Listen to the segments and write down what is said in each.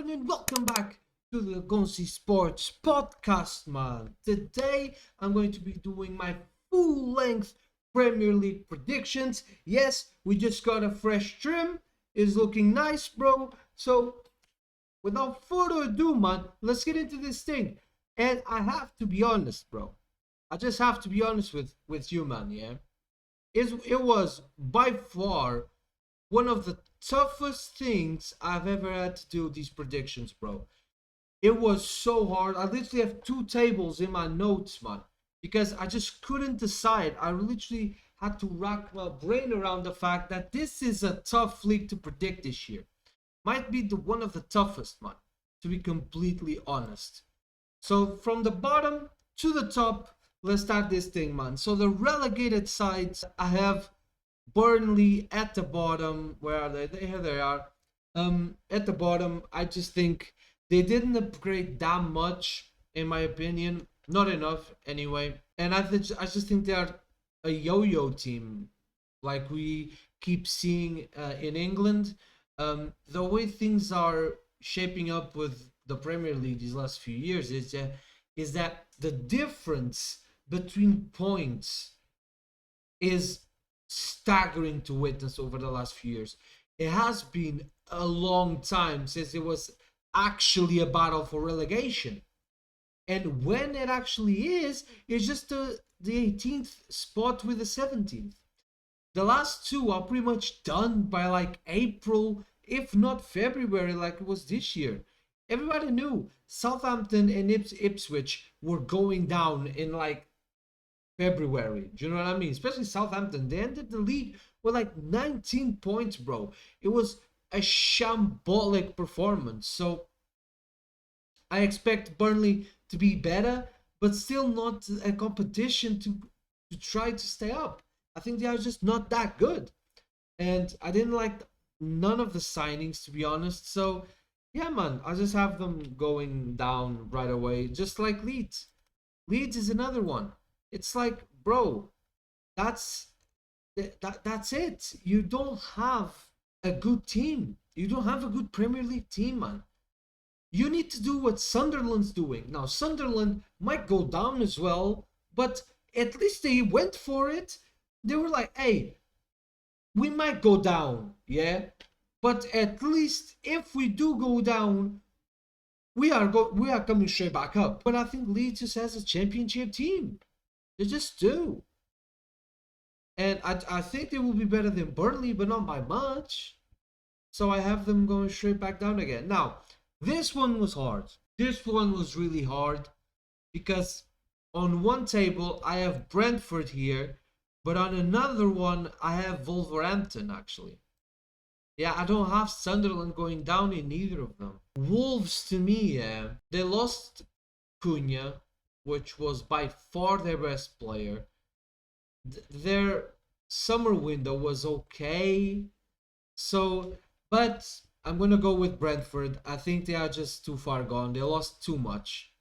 everyone, and welcome back to the Gonzii Sports podcast, man. Today, I'm going to be doing my full-length Premier League predictions. Yes, we just got a fresh trim. It's looking nice, bro. So, without further ado, man, let's get into this thing. And I have to be honest, bro. I just have to be honest with you, man, yeah? It was by far one of the toughest things I've ever had to do these predictions, bro. It was so hard. I literally have two tables in my notes, man, because I just couldn't decide. I literally had to rack my brain around the fact that this is a tough league to predict this year. Might be the one of the toughest, man, to be completely honest. So from the bottom to the top, let's start this thing, man. So the relegated sides, I have Burnley at the bottom. Where are they? Here they are. At the bottom, I just think they didn't upgrade that much, in my opinion. Not enough, anyway. And I just think they are a yo-yo team, like we keep seeing in England. The way things are shaping up with the Premier League these last few years is that the difference between points is staggering to witness over the last few years. It has been a long time since it was actually a battle for relegation. And when it actually is, it's just the 18th spot with the 17th. The last two are pretty much done by like April, if not February, like it was this year. Everybody knew Southampton and Ipswich were going down in like February. Do you know what I mean? Especially Southampton. They ended the league with like 19 points, bro. It was a shambolic performance. So I expect Burnley to be better, but still not a competition to try to stay up. I think they are just not that good. And I didn't like none of the signings, to be honest. So yeah, man, I just have them going down right away, just like Leeds. Leeds is another one. It's like, bro, that's it. You don't have a good team. You don't have a good Premier League team, man. You need to do what Sunderland's doing. Now, Sunderland might go down as well, but at least they went for it. They were like, hey, we might go down, yeah? But at least if we do go down, we are coming straight back up. But I think Leeds just has a championship team. They just do. And I think they will be better than Burnley, but not by much. So I have them going straight back down again. Now, this one was hard. This one was really hard because on one table I have Brentford here, but on another one I have Wolverhampton actually. Yeah, I don't have Sunderland going down in either of them. Wolves, to me, yeah, they lost Cunha, which was by far their best player. Their summer window was okay. So, but I'm going to go with Brentford. I think they are just too far gone. They lost too much.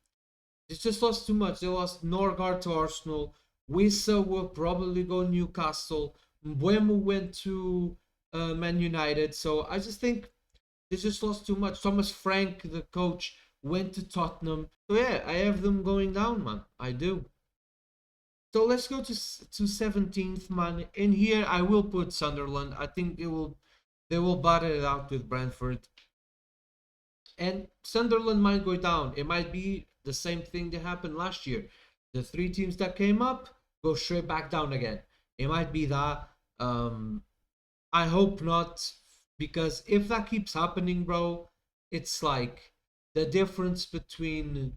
They just lost too much. They lost Norgard to Arsenal. Wissa will probably go Newcastle. Mbeumo went to Man United. So I just think they just lost too much. Thomas Frank, the coach, went to Tottenham. So yeah, I have them going down, man. I do. So let's go to 17th, man. In here, I will put Sunderland. I think they will battle it out with Brentford. And Sunderland might go down. It might be the same thing that happened last year. The three teams that came up go straight back down again. It might be that. I hope not, because if that keeps happening, bro, it's like the difference between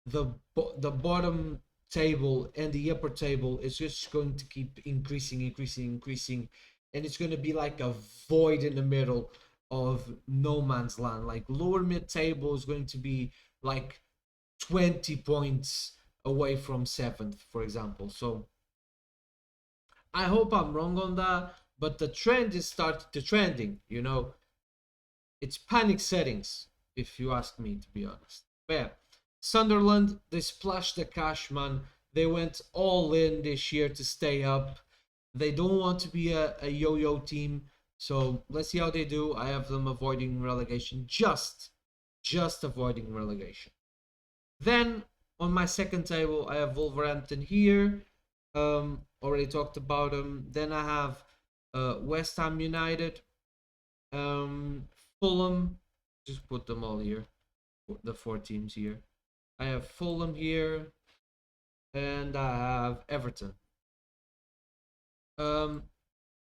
the bottom table and the upper table is just going to keep increasing, and it's going to be like a void in the middle of no man's land. Like lower mid table is going to be like 20 points away from 7th, for example. So I hope I'm wrong on that, but the trend is starting to trending, you know. It's panic settings, if you ask me, to be honest. But yeah, Sunderland, they splashed the cash, man. They went all in this year to stay up. They don't want to be a yo-yo team. So let's see how they do. I have them avoiding relegation, just avoiding relegation. Then on my second table, I have Wolverhampton here. Already talked about them. Then I have West Ham United, Fulham. Just put them all here, the four teams here. I have Fulham here, and I have Everton. Um,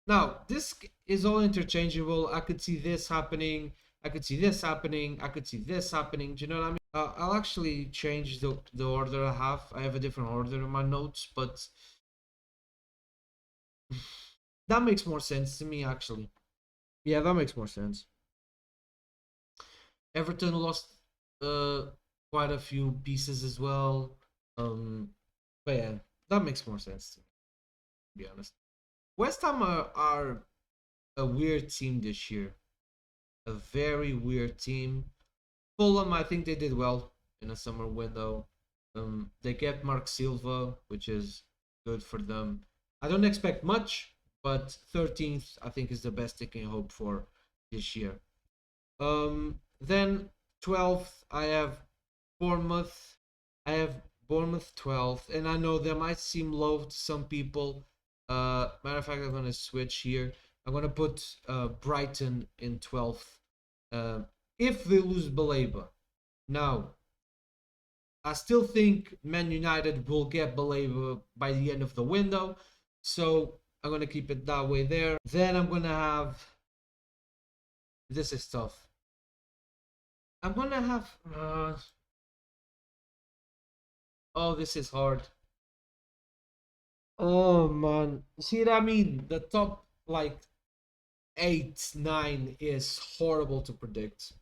Now, this is all interchangeable. I could see this happening. I could see this happening. I could see this happening. Do you know what I mean? I'll actually change the order I have. I have a different order in my notes, but that makes more sense to me, actually. Yeah, that makes more sense. Everton lost uh, quite a few pieces as well. But yeah, that makes more sense to me, to be honest. West Ham are a weird team this year. A very weird team. Fulham, I think they did well in a summer window. They kept Mark Silva, which is good for them. I don't expect much, but 13th I think is the best they can hope for this year. Then 12th I have Bournemouth. I have Bournemouth 12th, and I know that might seem low to some people. Matter of fact, I'm gonna switch here. I'm gonna put Brighton in 12th. Uh, if they lose Baleba. Now, I still think Man United will get Baleba by the end of the window. So I'm going to keep it that way there. Then I'm going to have. This is tough. I'm going to have. Oh, this is hard. Oh, man. See what I mean? The top, like, 8, 9 is horrible to predict.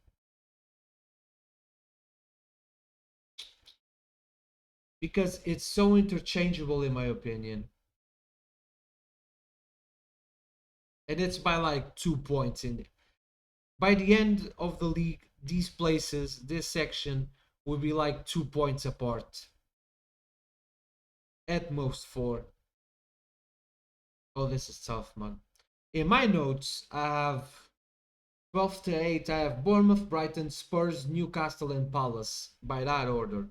Because it's so interchangeable, in my opinion. And it's by like 2 points in. By the end of the league, these places, this section, will be like 2 points apart. At most 4. Oh, this is tough, man. In my notes, I have 12 to 8. I have Bournemouth, Brighton, Spurs, Newcastle, and Palace. By that order.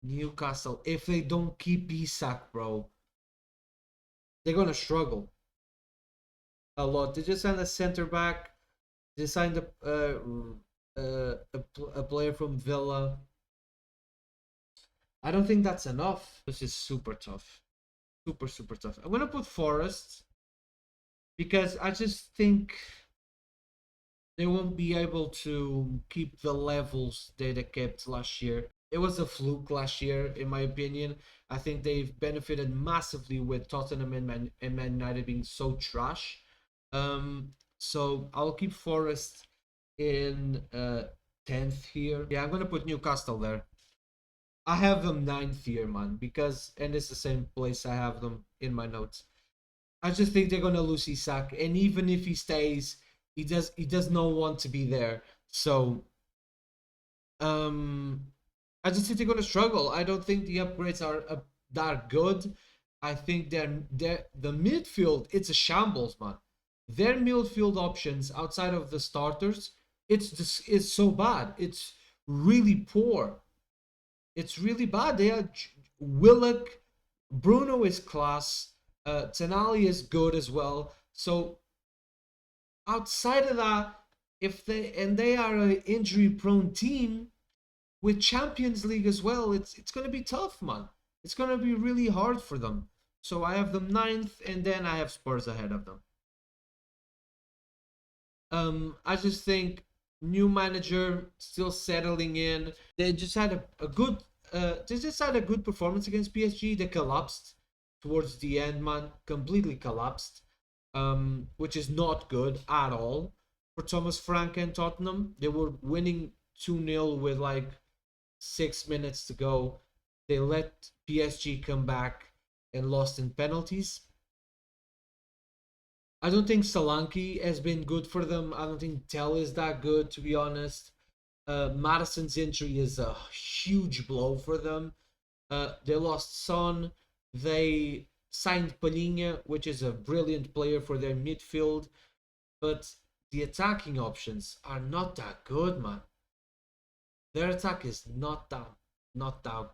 Newcastle, if they don't keep Isak, bro, they're gonna struggle a lot. They just signed a center back. They signed a player from Villa. I don't think that's enough. This is super tough. Super, super tough. I'm gonna put Forest because I just think they won't be able to keep the levels they kept last year. It was a fluke last year, in my opinion. I think they've benefited massively with Tottenham and Man United being so trash. So I'll keep Forest in 10th here. Yeah, I'm gonna put Newcastle there. I have them 9th here, man, because and it's the same place I have them in my notes. I just think they're gonna lose Isak, and even if he stays, he does not want to be there. So I just think they're gonna struggle. I don't think the upgrades are that good. I think the midfield, it's a shambles, man. Their midfield options outside of the starters, it's so bad. It's really poor. It's really bad. They are Willock, Bruno is class. Tenali is good as well. So outside of that, if they are an injury-prone team with Champions League as well, it's gonna be tough, man. It's gonna be really hard for them. So I have them 9th, and then I have Spurs ahead of them. I just think new manager still settling in. They just had a good they just had a good performance against PSG. They collapsed towards the end, man. Completely collapsed. Which is not good at all for Thomas Frank and Tottenham. They were winning 2-0 with like 6 minutes to go. They let PSG come back and lost in penalties. I don't think Solanke has been good for them. I don't think Tell is that good, to be honest. Madison's injury is a huge blow for them. They lost Son. They signed Palhinha, which is a brilliant player for their midfield. But the attacking options are not that good, man. Their attack is not that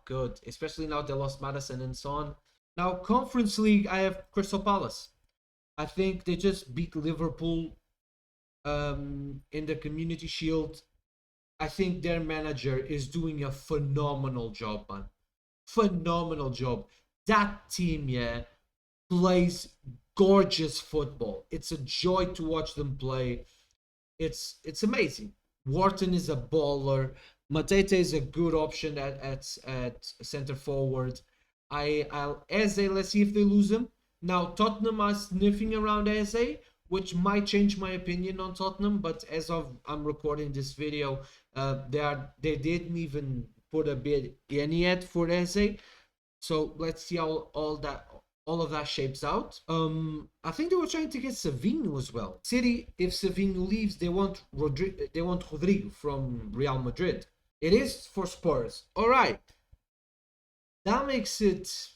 good, especially now they lost Madison and so on. Now, Conference League, I have Crystal Palace. I think they just beat Liverpool in the Community Shield. I think their manager is doing a phenomenal job, man. Phenomenal job. That team, yeah, plays gorgeous football. It's a joy to watch them play. It's amazing. Wharton is a baller. Matete is a good option at center forward. I'll Eze, let's see if they lose him. Now Tottenham are sniffing around Eze, which might change my opinion on Tottenham, but as of I'm recording this video, they didn't even put a bid in yet for Eze. So let's see how all of that shapes out. I think they were trying to get Savinho as well. City, if Savinho leaves, they want Rodrigo from Real Madrid. It is for Spurs. All right, that makes it.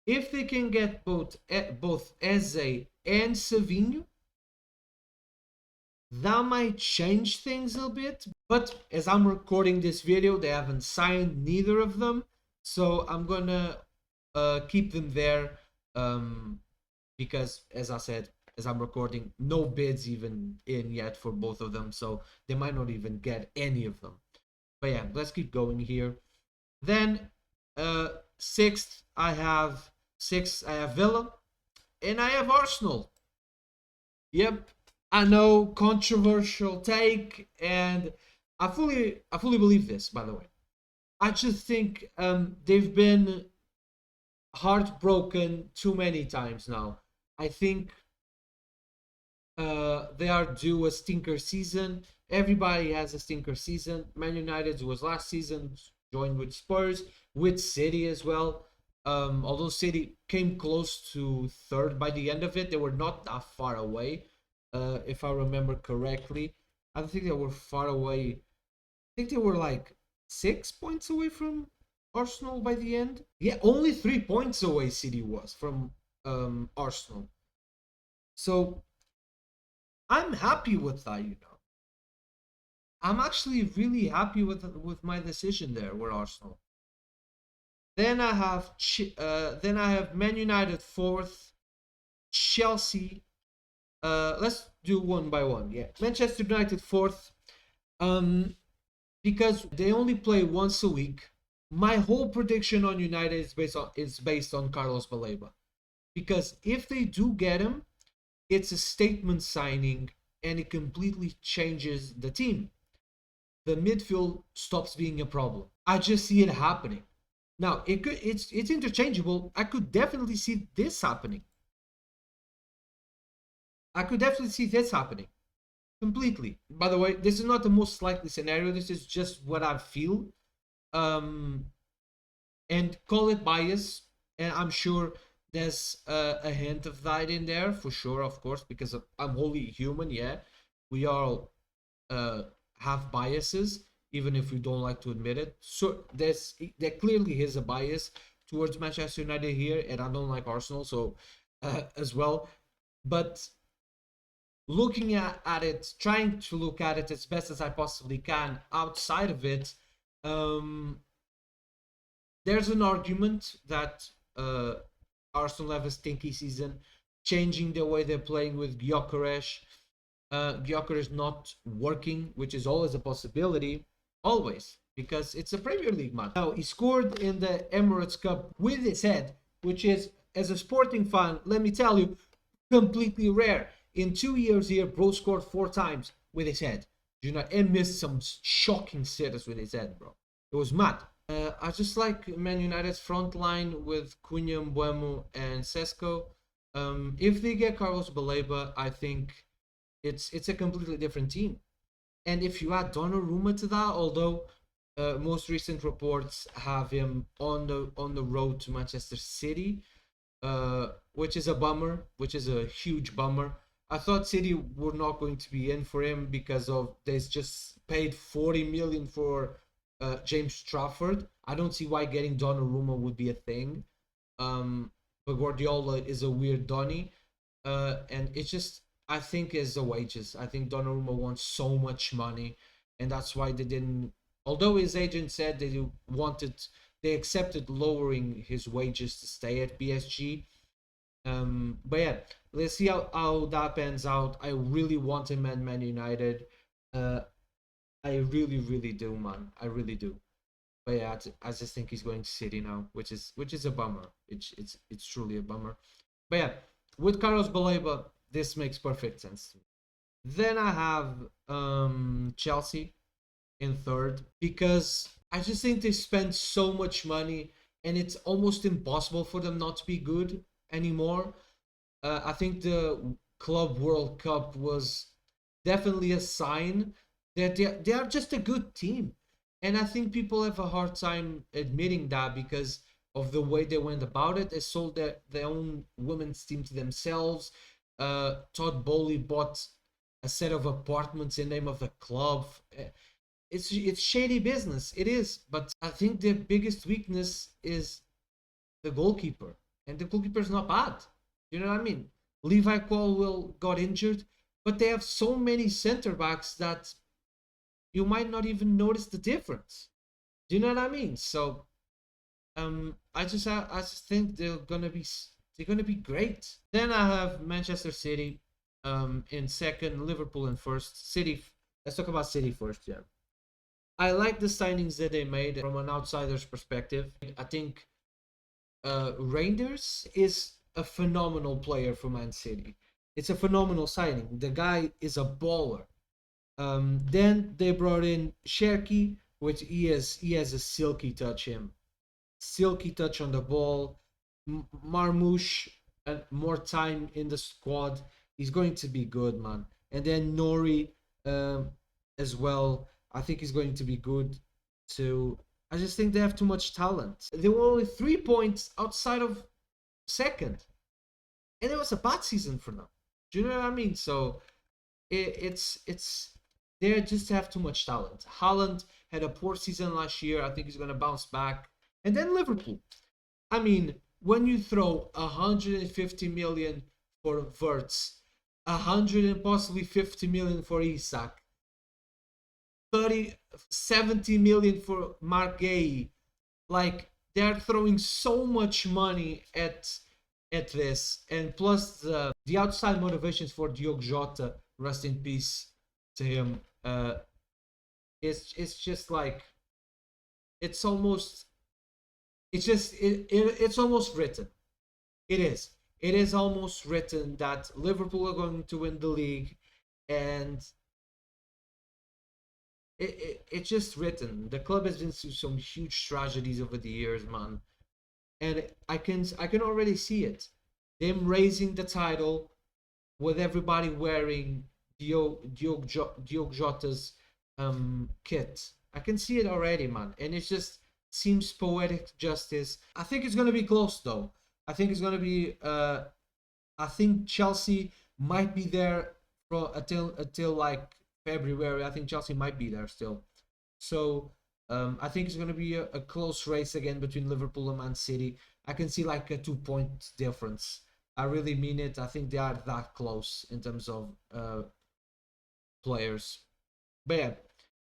If they can get both Eze and Savinho, that might change things a bit. But as I'm recording this video, they haven't signed neither of them, so I'm gonna keep them there because, as I said, as I'm recording, no bids even in yet for both of them, so they might not even get any of them. But yeah, let's keep going here. Then sixth, I have Villa, and I have Arsenal. Yep, I know, controversial take, and I fully believe this. By the way, I just think they've been heartbroken too many times now. I think they are due a stinker season. Everybody has a stinker season. Man United was last season, joined with Spurs, with City as well. Although City came close to third by the end of it, they were not that far away. If I remember correctly, I don't think they were far away. I think they were like 6 points away from Arsenal by the end. Yeah, only 3 points away City was from Arsenal. So I'm happy with that, you know. I'm actually really happy with my decision there with Arsenal. Then I have Man United fourth, Chelsea. Let's do one by one. Yeah, Manchester United fourth. Because they only play once a week. My whole prediction on United is based on Carlos Baleba, because if they do get him, it's a statement signing and it completely changes the team. The midfield stops being a problem. I just see it happening. Now it's interchangeable. I could definitely see this happening. Completely. By the way, this is not the most likely scenario. This is just what I feel. And call it bias. And I'm sure there's a hint of that in there for sure, of course, because I'm wholly human. Yeah, we all have biases, even if we don't like to admit it. So there clearly is a bias towards Manchester United here, and I don't like Arsenal, so as well. But looking at it, trying to look at it as best as I possibly can outside of it, there's an argument that Arsenal have a stinky season, changing the way they're playing with Gyökeres. Gyökeres not working, which is always a possibility, always, because it's a Premier League match. Now, he scored in the Emirates Cup with his head, which is, as a Sporting fan, let me tell you, completely rare. In 2 years here, bro scored 4 times with his head. You know, and missed some shocking sitters with his head, bro. It was mad. I just like Man United's front line with Cunha, Mbeumo, and Sesko. If they get Carlos Baleba, I think it's a completely different team. And if you add Donnarumma to that, although most recent reports have him on the road to Manchester City, which is a bummer, which is a huge bummer. I thought City were not going to be in for him because of they just paid 40 million for James Trafford. I don't see why getting Donnarumma would be a thing. But Guardiola is a weird Donny, and it's just I think is the wages. I think Donnarumma wants so much money, and that's why they didn't. Although his agent said they accepted lowering his wages to stay at PSG. But yeah, let's see how that pans out. I really want him at Man United. Uh, I really, really do, man. I really do. But yeah, I just think he's going to City now, which is a bummer. It's truly a bummer. But yeah, with Carlos Baleba, this makes perfect sense to me. Then I have Chelsea in third because I just think they spend so much money and it's almost impossible for them not to be good anymore. I think the Club World Cup was definitely a sign that they are just a good team. And I think people have a hard time admitting that because of the way they went about it. They sold their own women's team to themselves. Todd Bowley bought a set of apartments in the name of the club. It's shady business. It is. But I think their biggest weakness is the goalkeeper. And the goalkeeper's not bad. You know what I mean? Levi Colwill got injured, but they have so many center backs that you might not even notice the difference. Do you know what I mean? So I just think they're gonna be great. Then I have Manchester City in second, Liverpool in first. City. Let's talk about City first. Yeah, I like the signings that they made from an outsider's perspective. I think Reinders is a phenomenal player for Man City. It's a phenomenal signing. The guy is a baller. Then they brought in Cherky, which he has a silky touch on the ball. Marmouche and more time in the squad. He's going to be good, man. And then Nori as well. I think he's going to be good too. I just think they have too much talent. They were only 3 points outside of second, and it was a bad season for them. Do you know what I mean? So it's they just have too much talent. Haaland had a poor season last year. I think he's gonna bounce back. And then Liverpool. I mean, when you throw 150 million for Verts, 100 and possibly 50 million for Isak, 30, 70 million for Mark Gay, like they're throwing so much money at this, and plus the outside motivations for Diogo Jota, rest in peace to him. It's just like it's almost it's almost written. It is almost written that Liverpool are going to win the league, and it's just written. The club has been through some huge tragedies over the years, man, and I can already see it. Them raising the title with everybody wearing Diogo Jota's kit. I can see it already, man, and it just seems poetic justice. I think it's gonna be close though. I think it's gonna be. I think Chelsea might be there for until like February. I think Chelsea might be there still. So I think it's gonna be a close race again between Liverpool and Man City. I can see like a 2 point difference. I really mean it. I think they are that close in terms of players. But yeah,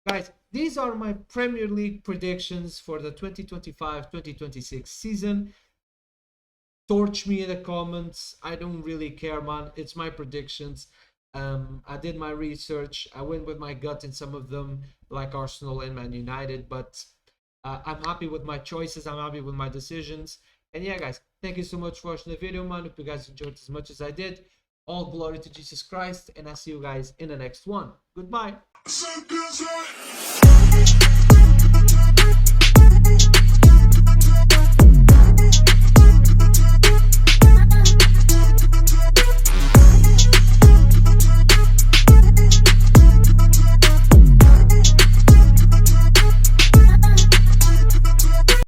guys, these are my Premier League predictions for the 2025-2026 season. Torch me in the comments. I don't really care, man. It's my predictions. I did my research. I went with my gut in some of them, like Arsenal and Man United, but I'm happy with my choices. I'm happy with my decisions. And yeah, guys, thank you so much for watching the video, man. Hope you guys enjoyed as much as I did. All glory to Jesus Christ, and I'll see you guys in the next one. Goodbye.